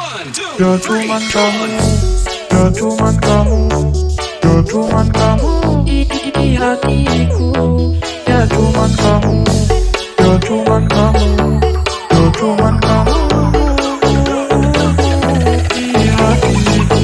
Ya cuman kamu, ya cuman kamu, ya cuman kamu di hatiku. Ya cuman kamu, ya cuman kamu, ya cuman kamu di hatiku.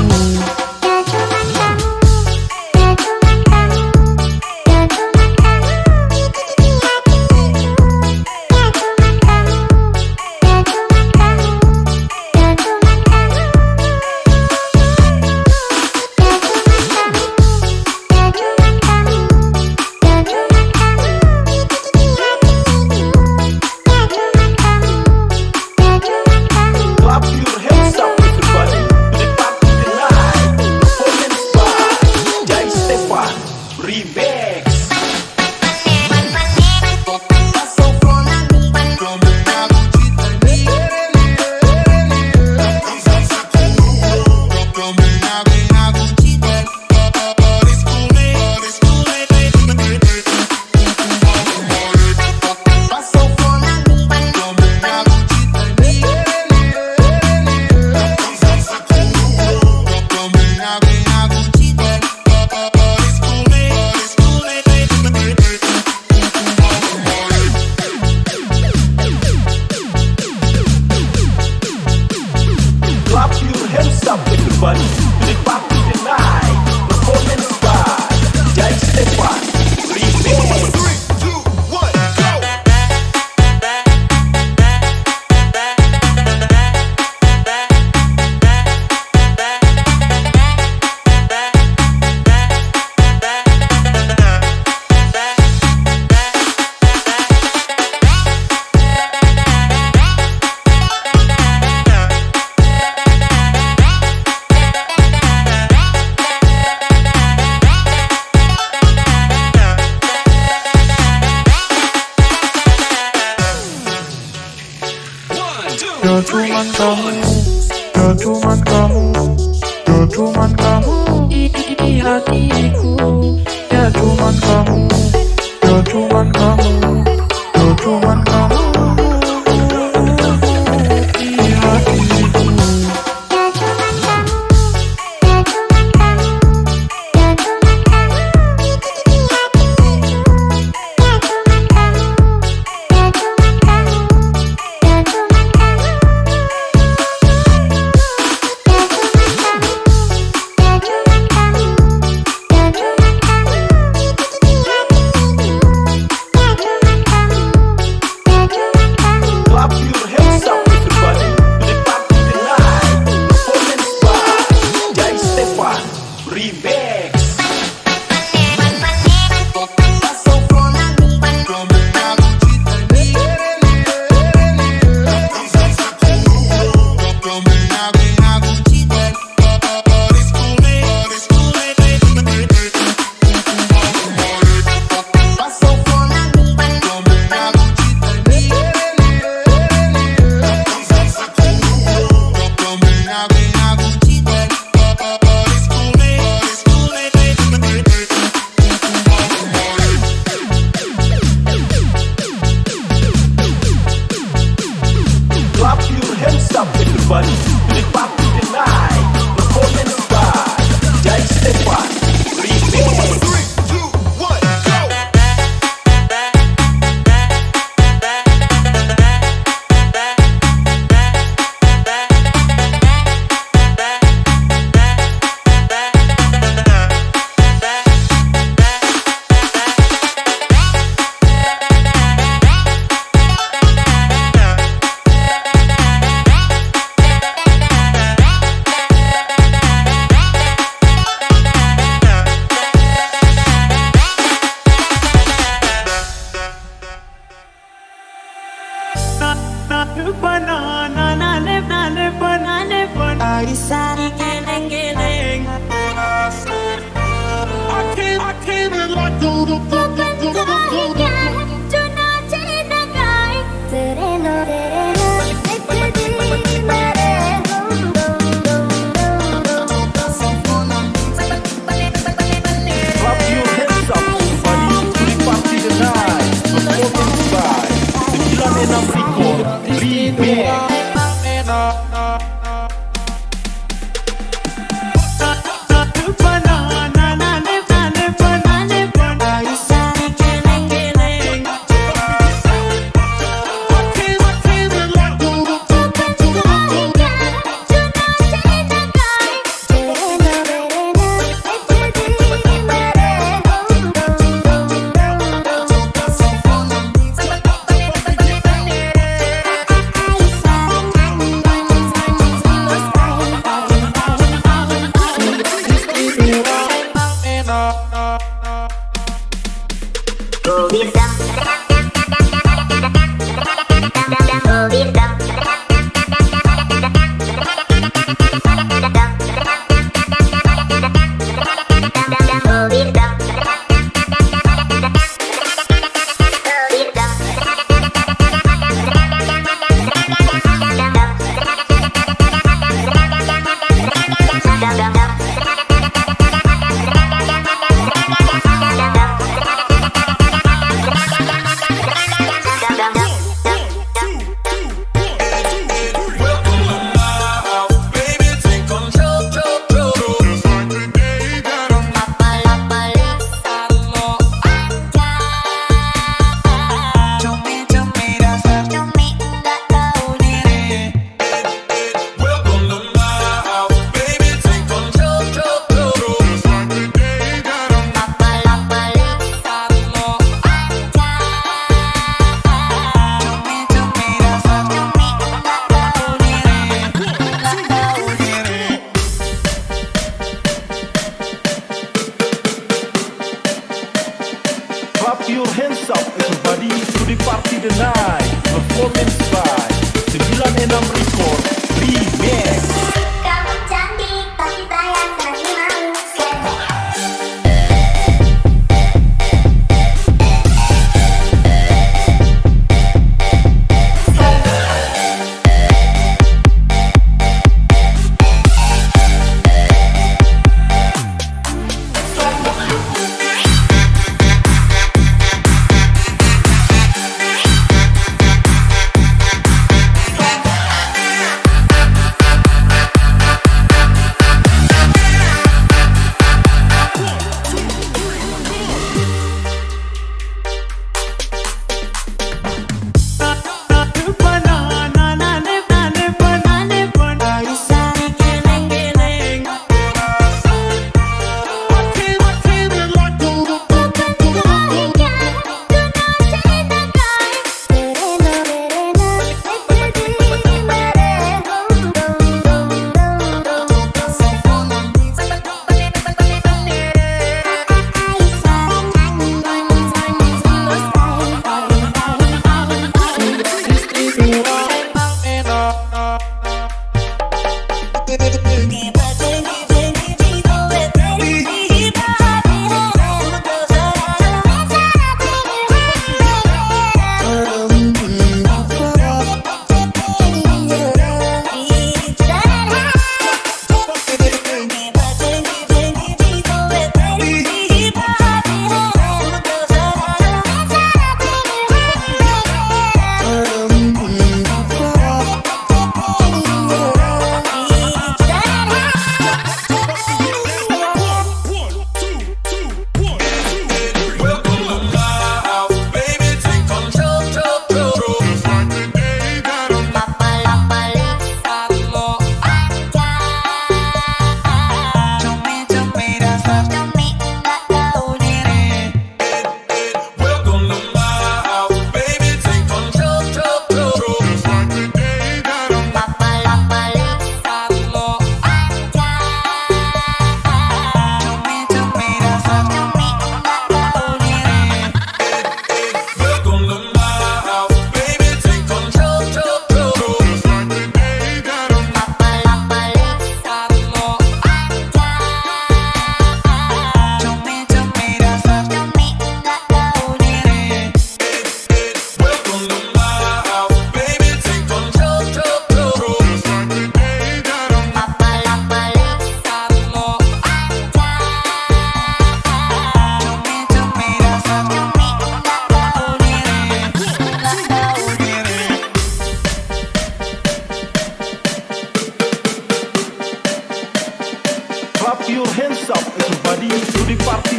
Ya cuman kamu, ya cuman kamu, ya cuman kamu di hatiku. Ya cuman kamu, ya cuman kamu, ya cuman kamu di hatiku.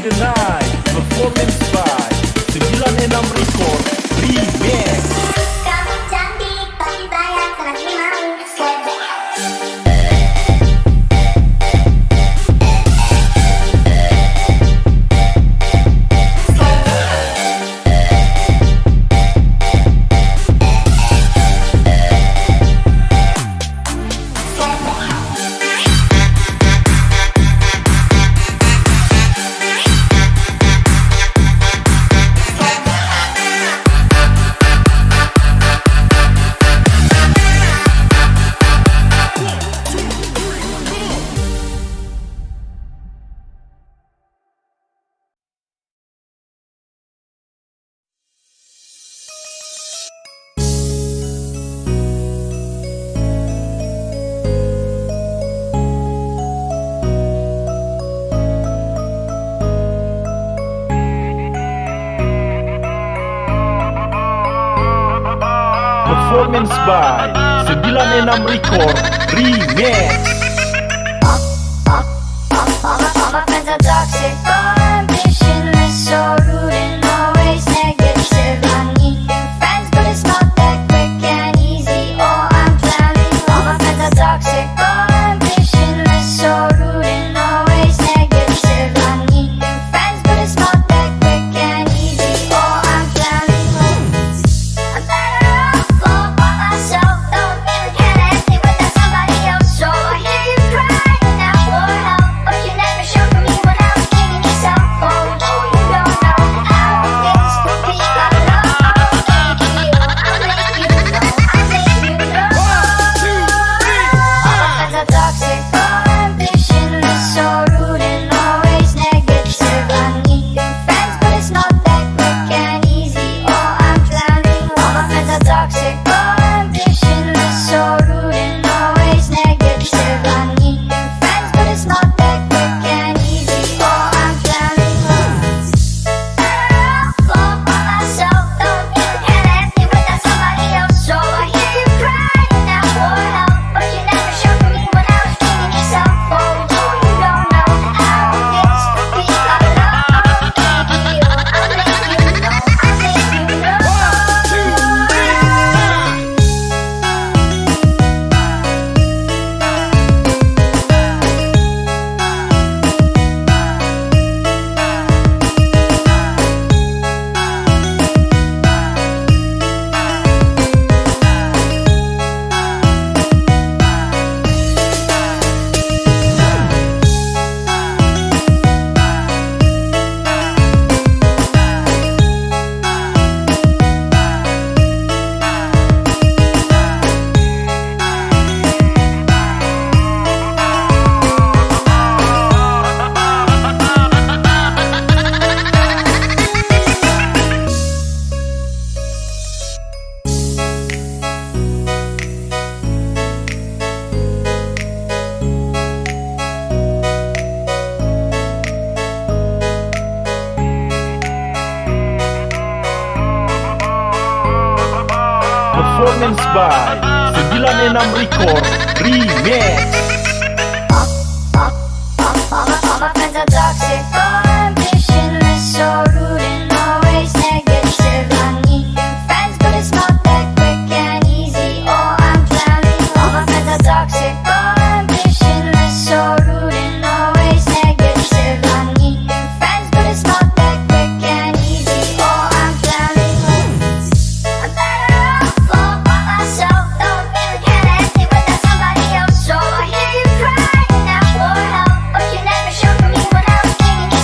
the Night, performance by 96 Record Remix. Kamu cantik, tapi sayang sangat mau. Performance by 96 Record Remix. All my friends are toxic, all ambitionless, so rude and always negative. I need new friends, but it's not that quick and easy. Oh, I'm drowning. All my friends are toxic, all ambitionless, so rude and always negative. I need new friends, but it's not that quick and easy. Oh, I'm drowning. I'm better off all by myself. Don't really care anything without somebody else. So I hear you crying out for help, but you never showed me when I was giving yourself. Oh, you don't know how it feels to be alone. I'll make you know. I'll make you know. All my friends are toxic, all ambitionless, so rude and always negative. I need new friends, but it's not that quick and easy. Oh, I'm drowning. All my friends are toxic, all ambitionless, so rude and always negative. I need new friends, but it's not that quick and easy. Oh, I'm drowning. All by myself, don't really care anything without somebody else. So I hear you crying out for help, but you never showed me when I was giving yourself. Oh, you don't know how it feels to be alone. I'll make you know. I'll make you know. Performance by 96 Record Remix. All my friends are toxic, all ambitionless, so rude and always negative. I need new friends, but it's not that quick and easy. Oh, I'm drowning. All my friends are toxic, all ambitionless, so rude and always negative. I need new friends, but it's not that quick and easy. Oh, I'm drowning. I'm better off all by myself. Don't really care anything without somebody else. So I hear you crying out for help, but you never showed me when I was giving you.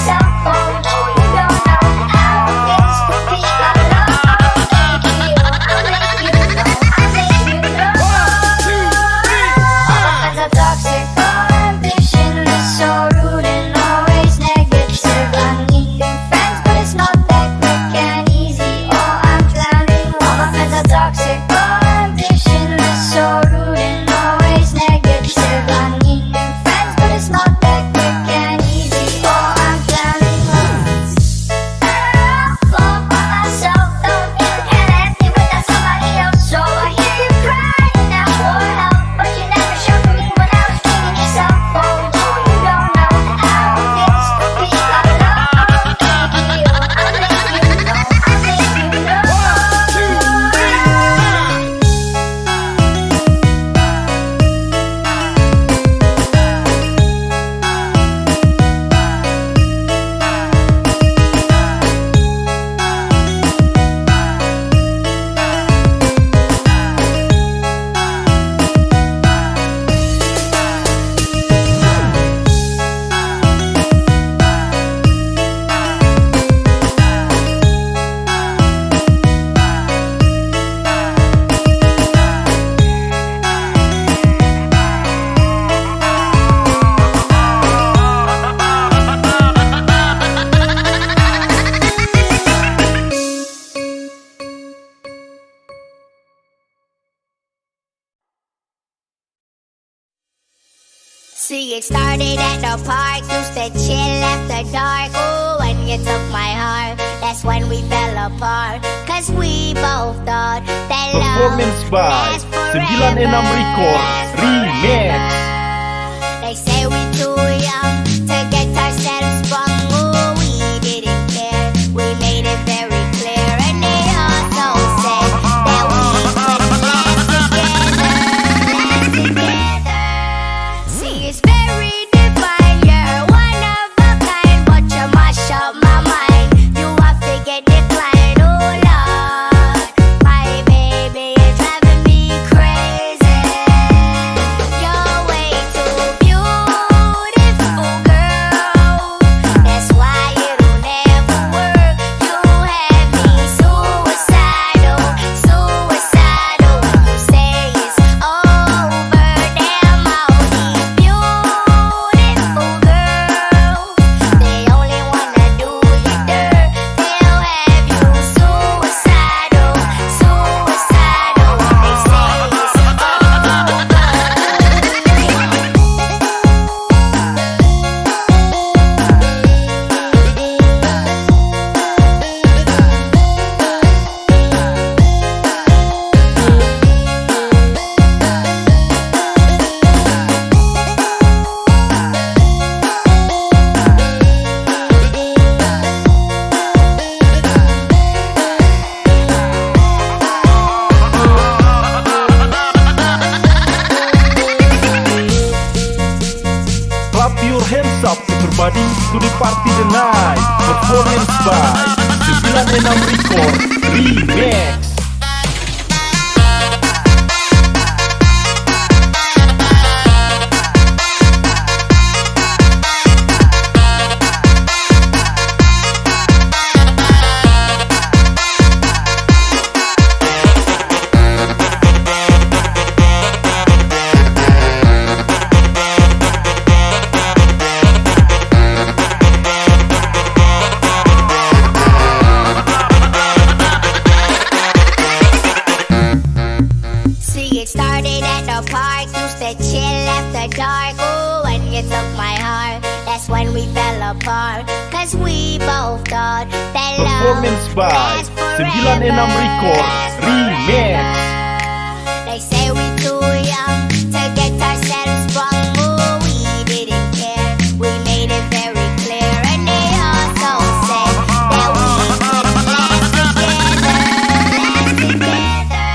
See, it started at the park, used to chill after dark. Ooh, when you took my heart, that's when we fell apart. Cause we both thought that love Performance by lasts 96 Record Remix. They say we too young to get ourselves sprung. Ooh, we didn't care, we made it very clear. And they also said that we could last together. See, it's very divine, you're one of a kind, but you mash up my mind. You have to get declined, oh Lord. My baby, you're driving me crazy. You're way too beautiful, girl. That's why it'll never work. You have me suicidal, suicidal. When you say it's over, damn all these beautiful girls, they only wanna do you dirt. They'll have you suicidal, suicidal. When they say it's Clap your hands up everybody to the party tonight. Performance by 96 Record Remix. See, it started at the park, used to chill after dark. Ooh, when you took my heart, that's when we fell apart. Cause we both thought that love Performance by lasts 96 Record Remix. They say we too young to get ourselves sprung. Ooh, we didn't care, we made it very clear. And they also said that we could last together.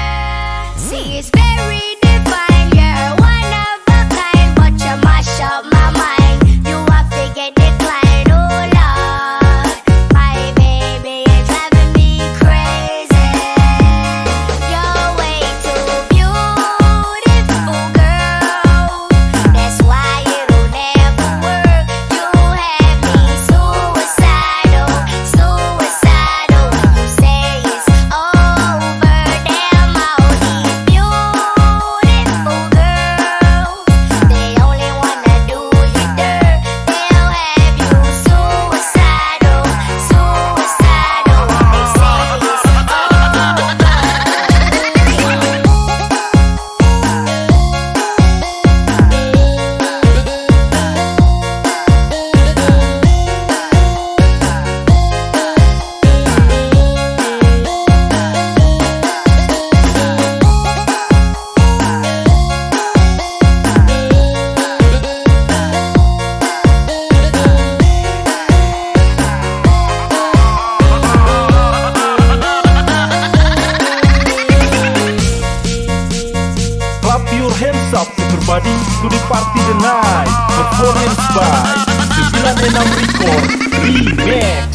See, it's very divine, you're one of a kind, but you mash up my mind. You have to get declined, oh Lord. My baby, you're driving me crazy. You're way too beautiful, girl. That's why it'll never work. You have me suicidal, suicidal. When you say it's over, damn all these beautiful girls, they only wanna do you dirt. They'll have you suicidal, suicidal. When they say it's Clap your hands up everybody to the party tonight. Performance by 96 Record Remix.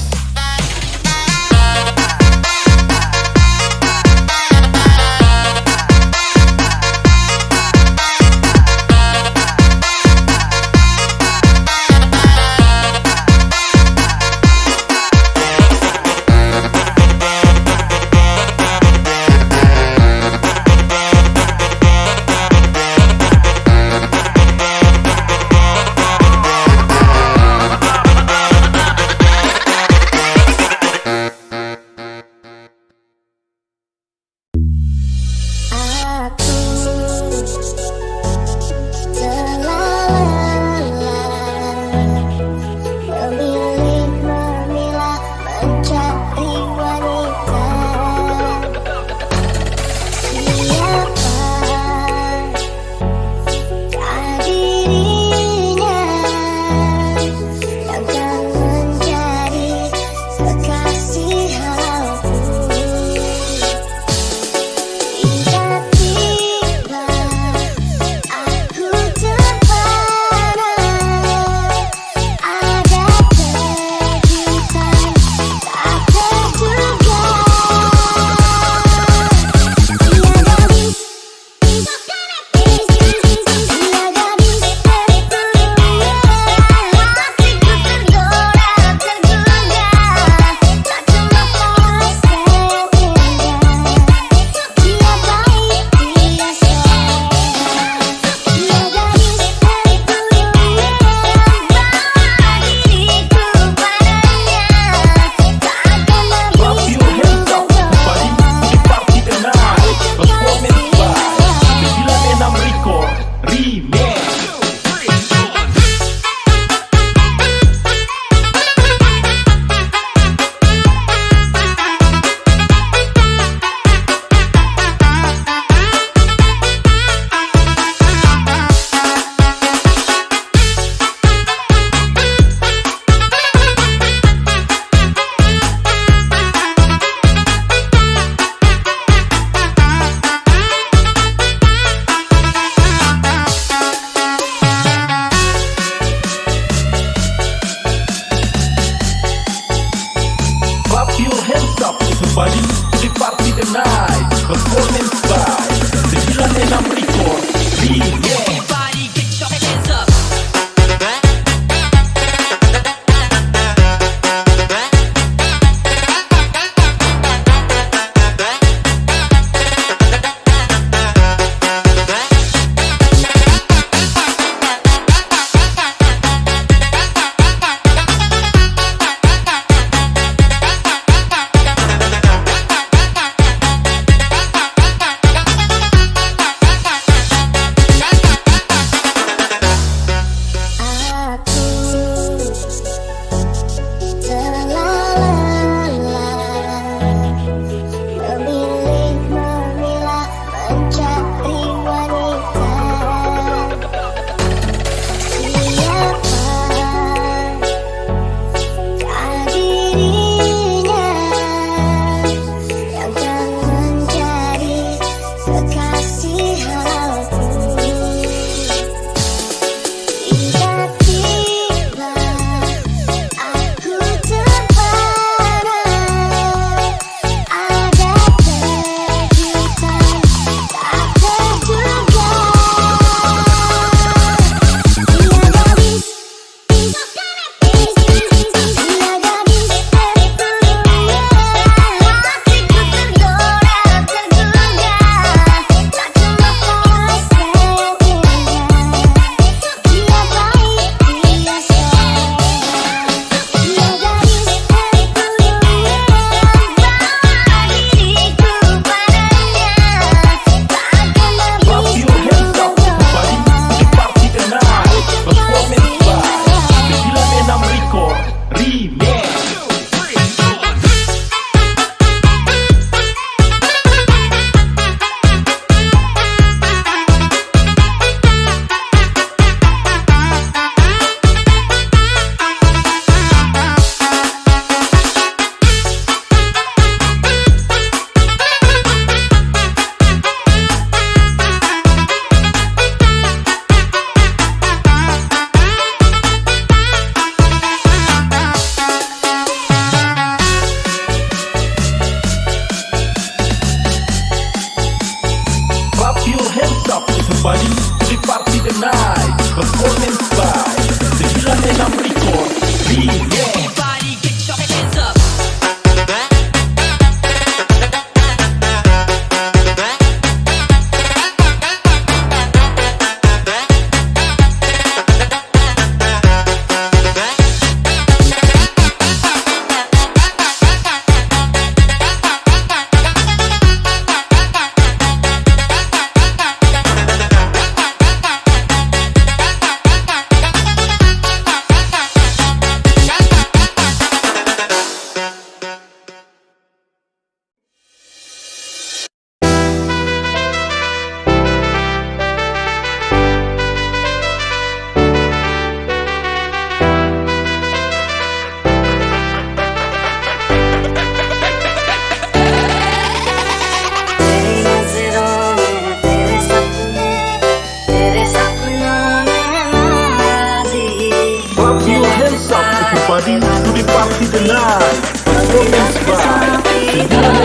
Performance by 96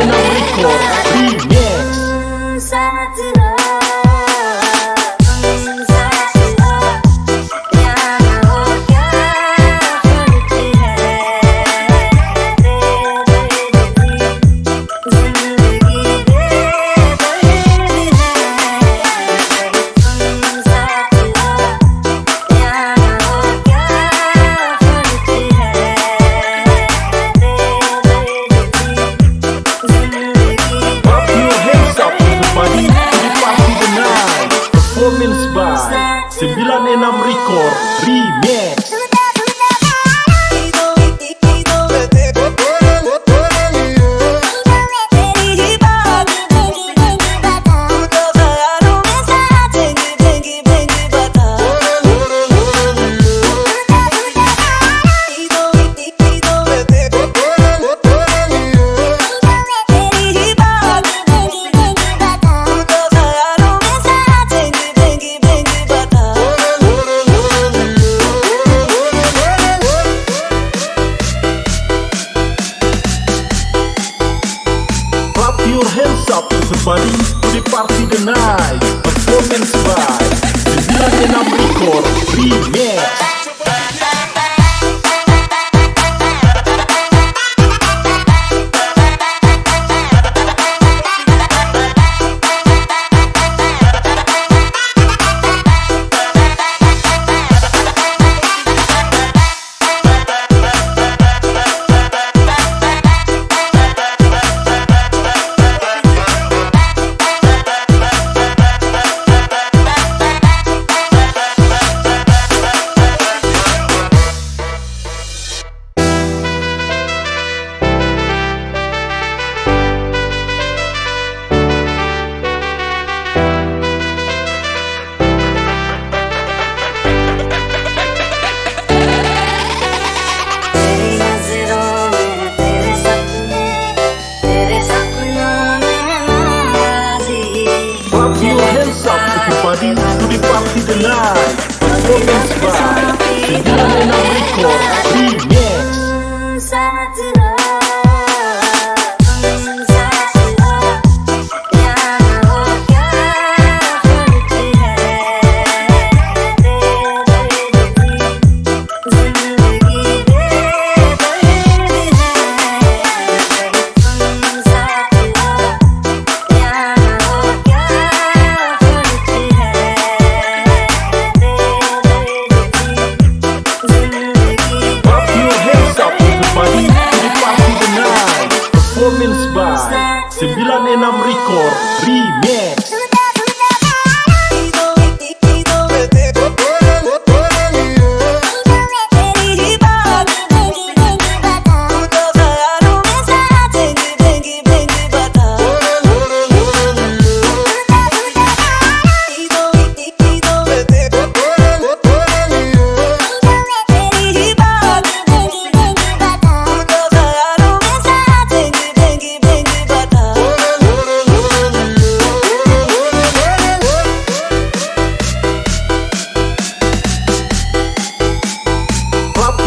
Record Remix. Performance by 96 Record Remix. Your hands up everybody to the party tonight. Performance by 96 Record Remix. To the party tonight. Performance by 96 Record Remix. Performance by 96 Record Remix.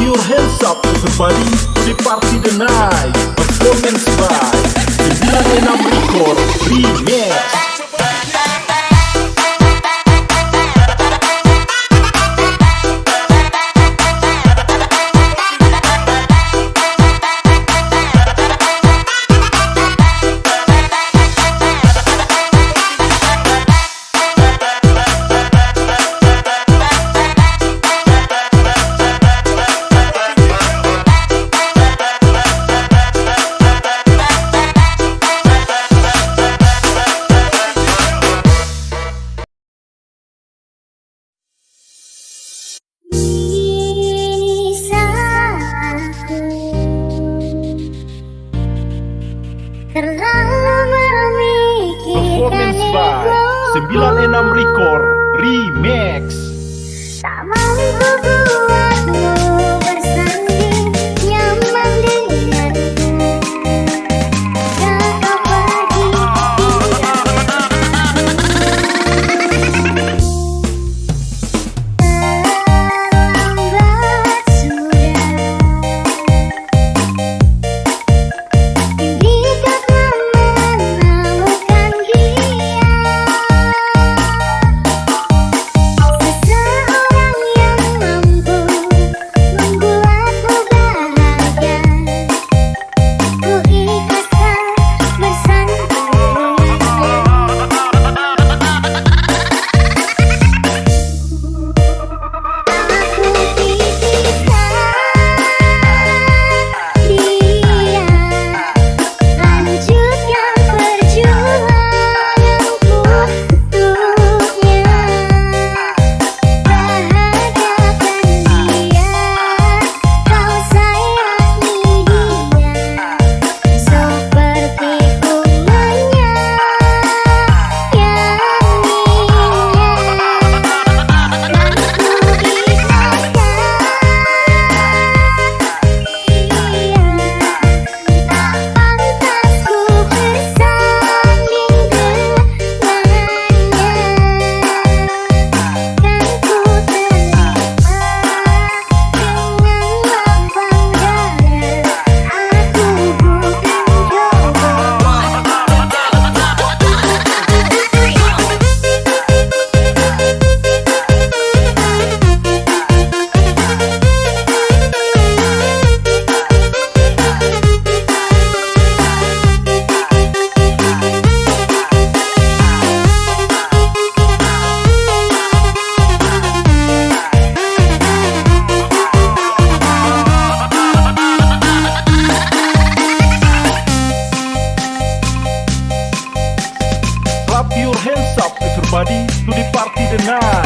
Your hands up everybody to the party tonight. Performance by 96 Record Remix.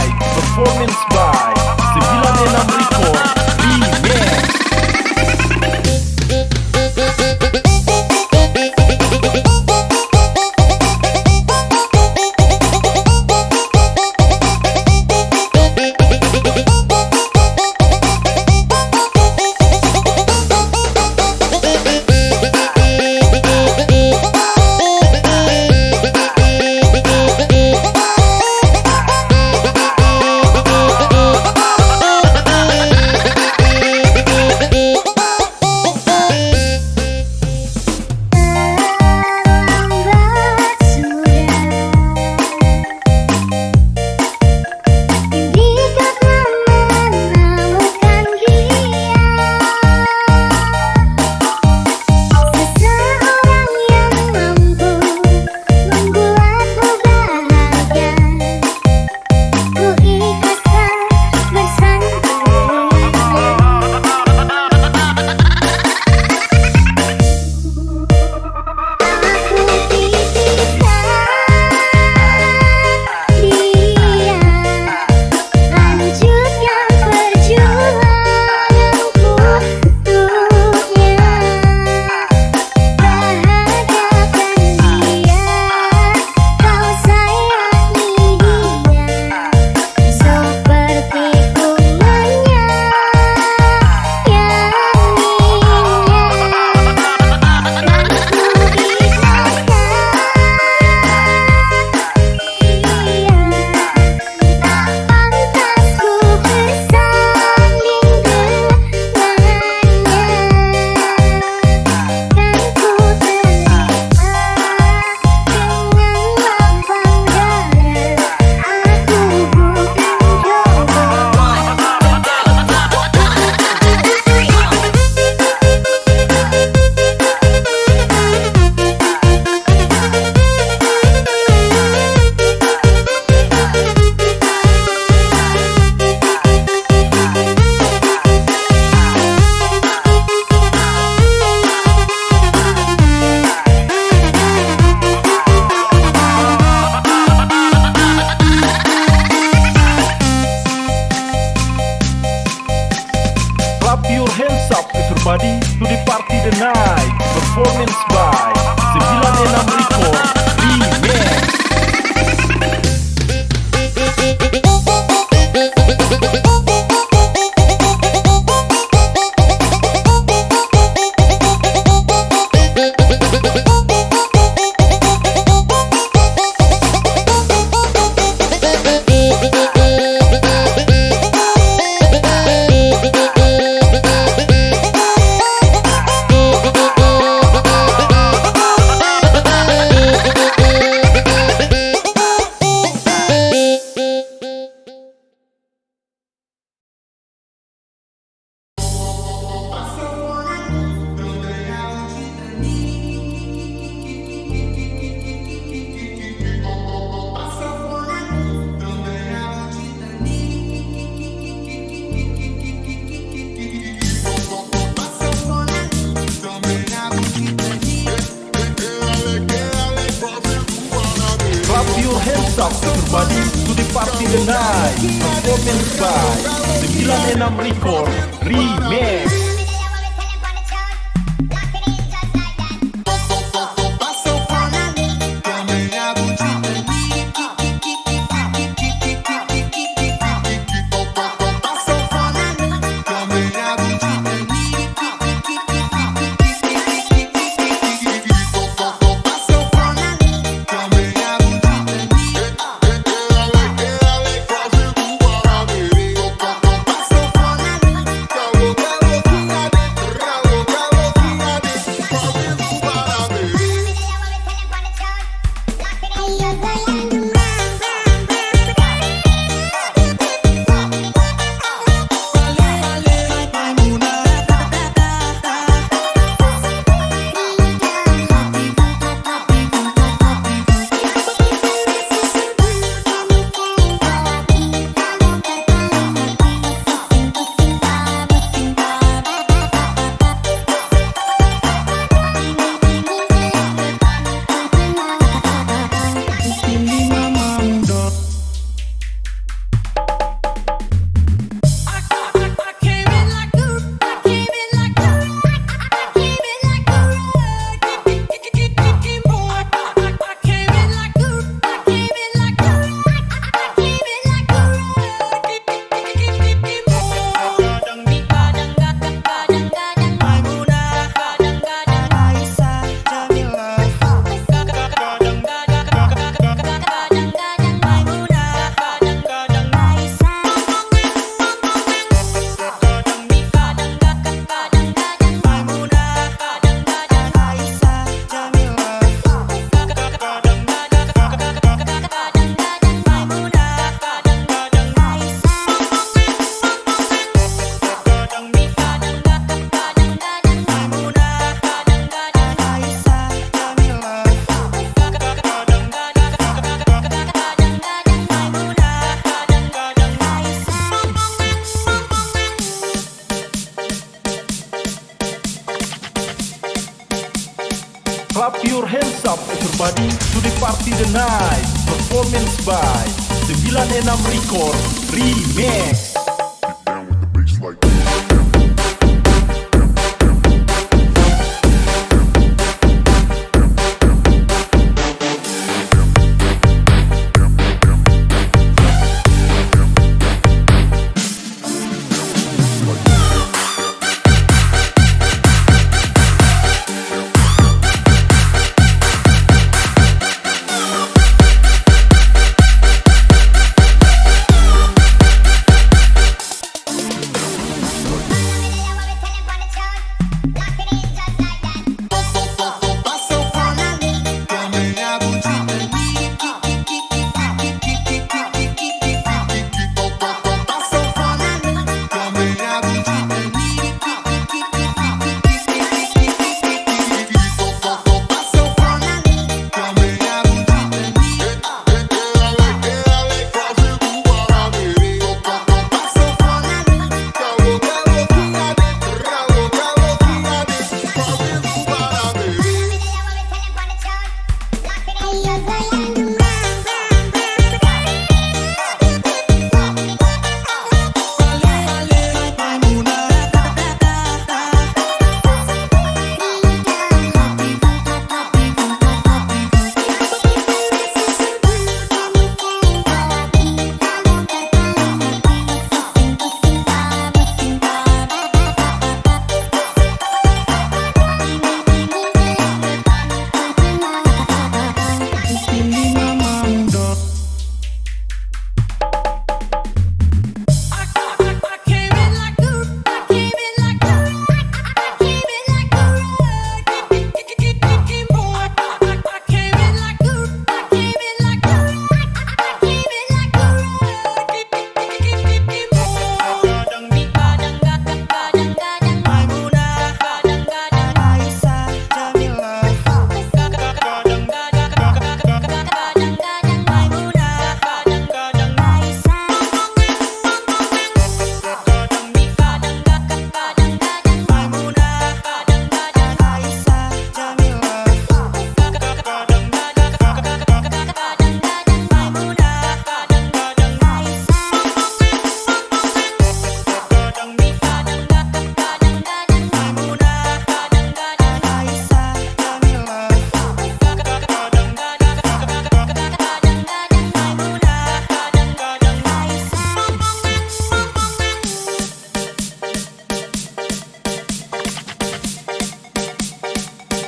Night Performance by 96 Record Remix. Clap your hands up everybody to the party tonight. Performance by 96 Record Remix. Clap your hands up everybody to the party tonight. Performance by 96 Record Remix. up everybody to the party tonight. Performance by 96 Record Remix. Down with the bass like that.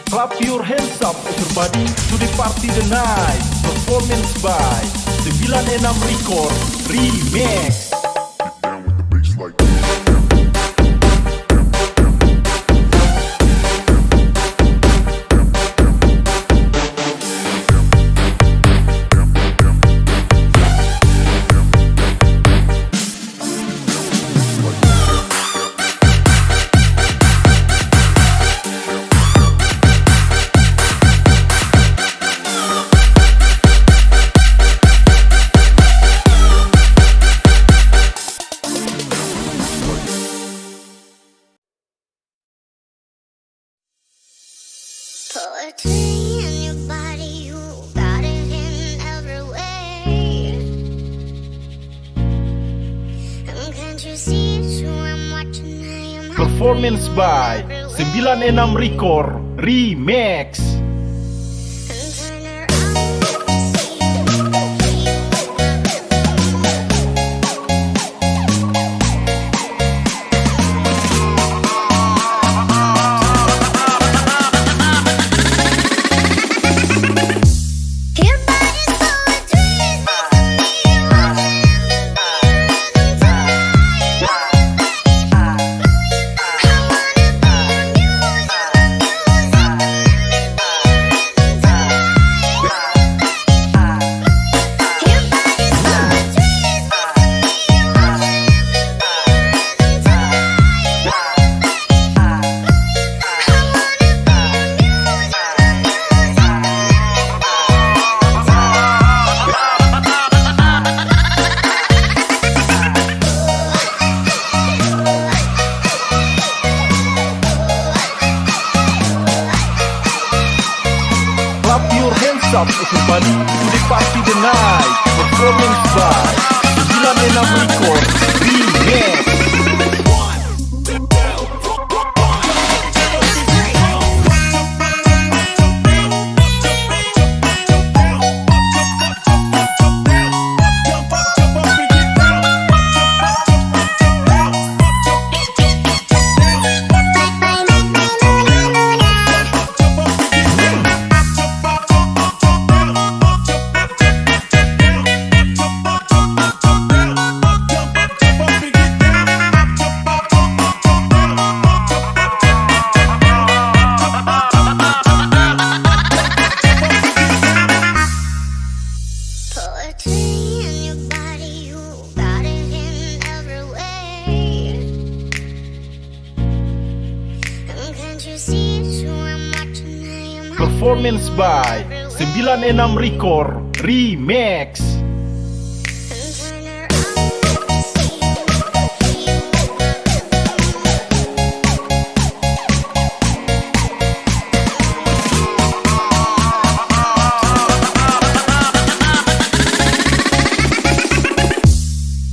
Clap your hands up everybody to the party tonight. Performance by 96 Record Remix. Down with the bass like that. Poetry in your body, you got it in every way. And can't you see it's who I'm watching? I am Performance by 96 Record Remix. and turn around, see you with the Your body's poetry is making me want to let me be your rhythm tonight. I wanna be your music, Nonstop, everybody to the party the night. Performance by 96 Record Remix. Poetry in your body, you got it in every way. And can't you see it's who I'm watching? I am Performance by 96 Record Remix. and turn around to see you.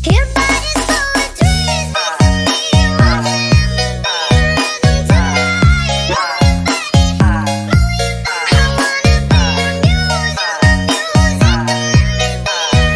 Your body's poetry is making me want to live in the rhythm tonight. I wanna be your music, let me be your rhythm tonight. Your body's poetry is making me want to live in the rhythm tonight.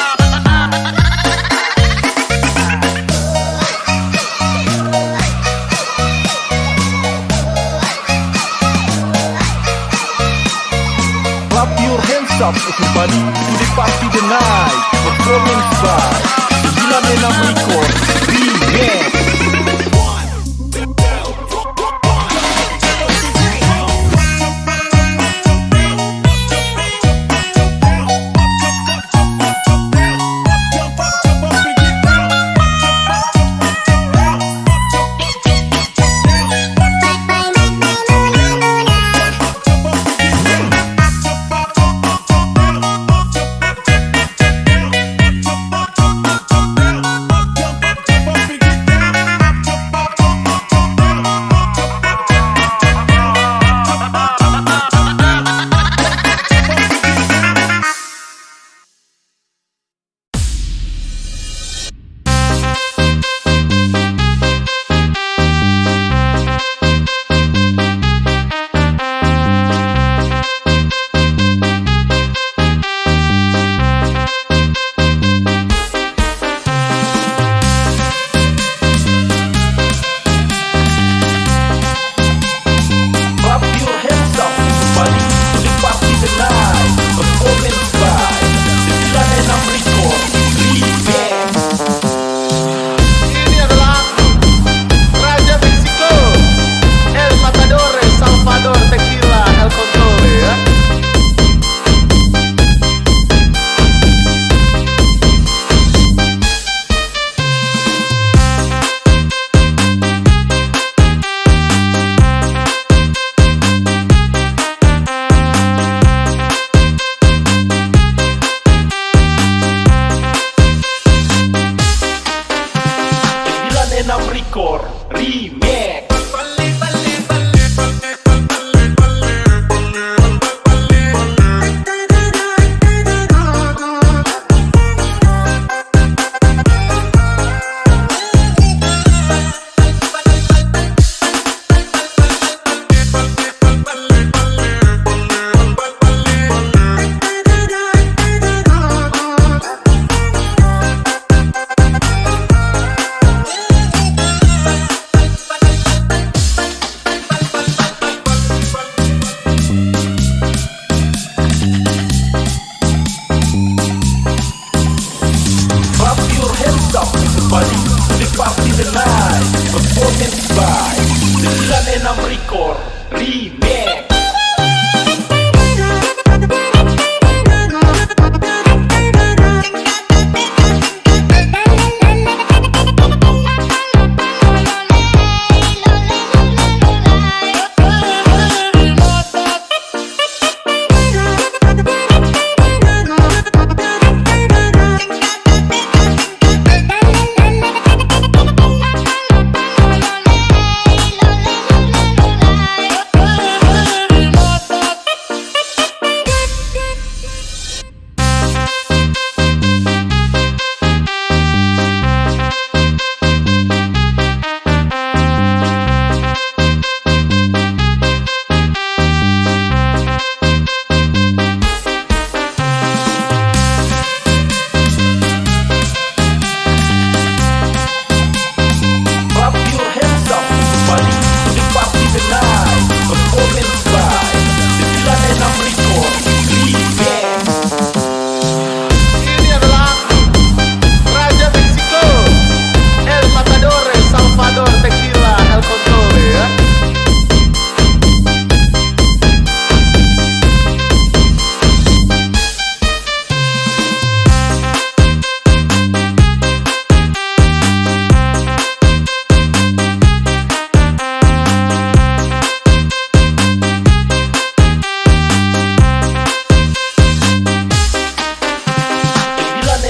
I wanna be your music, Clap your hands up, everybody to the party the night. Performance by 96 Record Remix.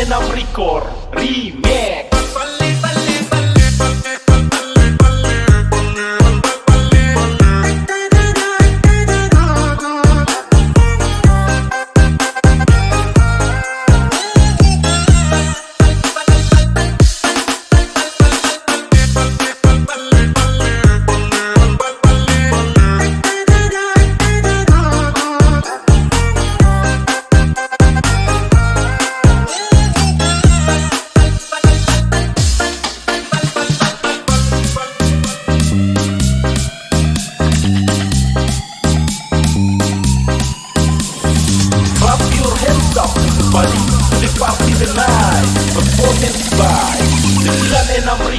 96 Record Remix. Clap your hands up, everybody, to the party tonight. Performance by 96